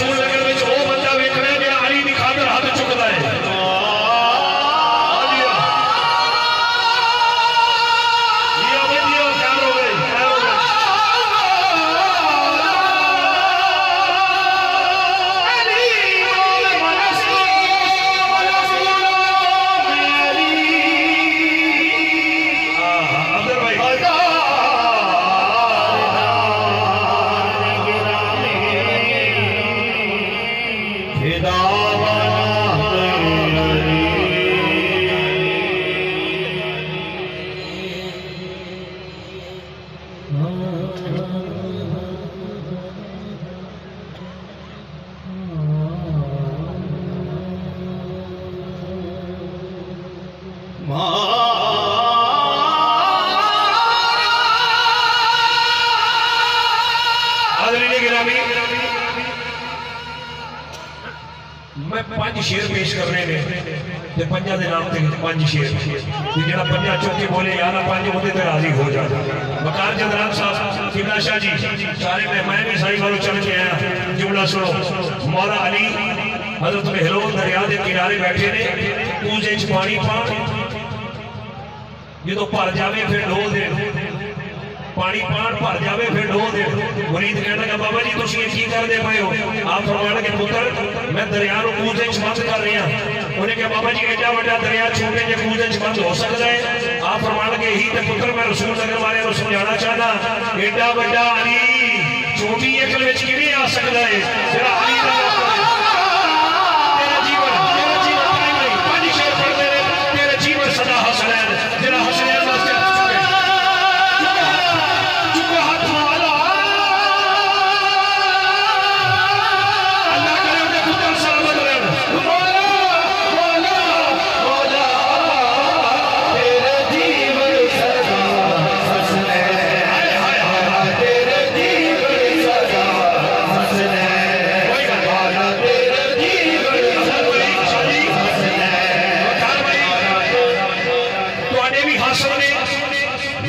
रसूल नगर में वो बंदा वेखना जो अली की खातर हाथ चुकता है। मैं 5 शेर पेश करने में ते पंजा दे नाम ते 5 शेर जेड़ा पंजा चौके बोले यार 5 होते ते राजी हो जा। वकार जदरान साहब किबला शाह जी सारे मैं भी साई वालों चल के आया जुमला सुनो। मौला अली हजरत मेहरों दरिया के किनारे बैठे ने पूजे च पानी पान जो भर जाए फिर डो दे पानी पान भर जाए फिर डो दे। मुरीद कहने लगा बाबा जी तुम की करते पे हो? आप फरमान के पुत्र मैं दरिया को कूदे च बंद कर रहा। उन्हें कहा बाबा जी एडा बड़ा दरिया छोटे जे कूदे च बंद हो सकता है? आप फरमान के यही तो पुत्र मैं रसूल नगर वाले को समझाना चाहना एडा बड़ा अली छोटी अकल में किवें आ सकता है जरा अली का तेरा जीवन नहीं 5 शेर पढ़ते रहे तेरे जीवन सदा हसनैन जरा हसनैन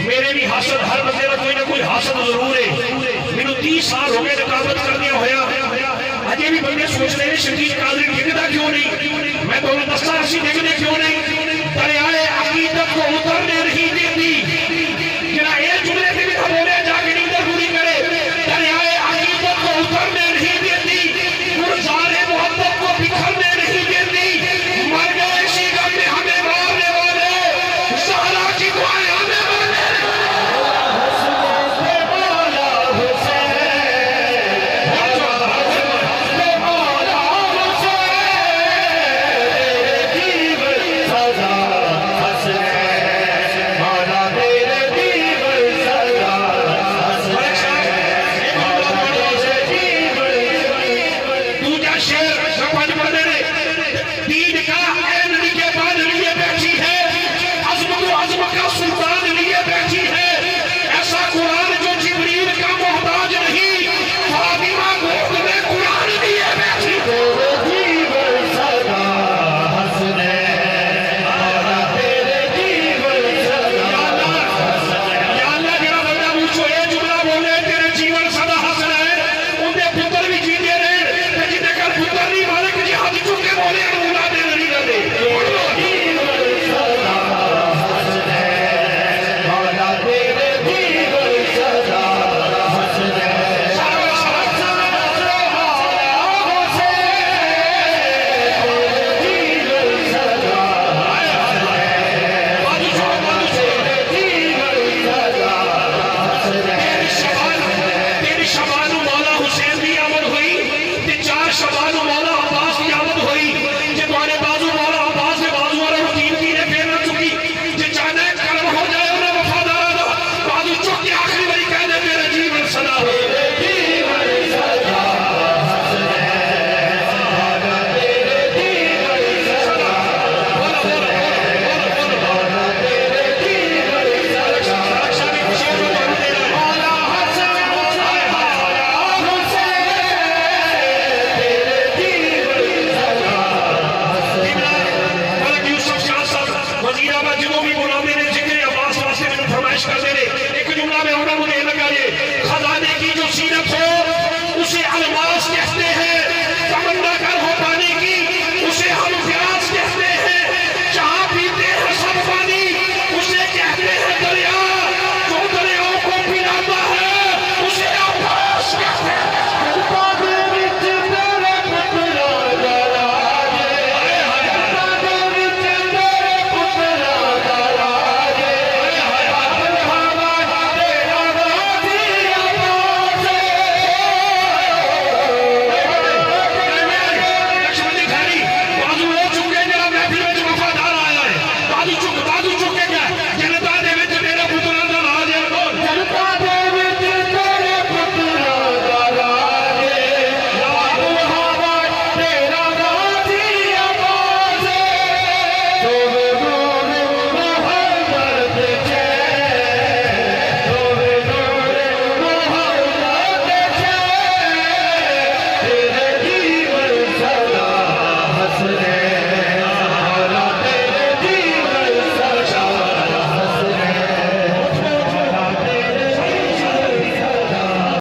मेरे भी हासिल हर बंदे का कोई ना कोई हासिल जरूर है। मैंने 30 साल हो गए नकाबत करदिया होया अजे भी बंदे सोच रहे हैं शकील कादरी डिगदा क्यों नहीं? मैं तो दस्ता असी डिगदे क्यों नहीं?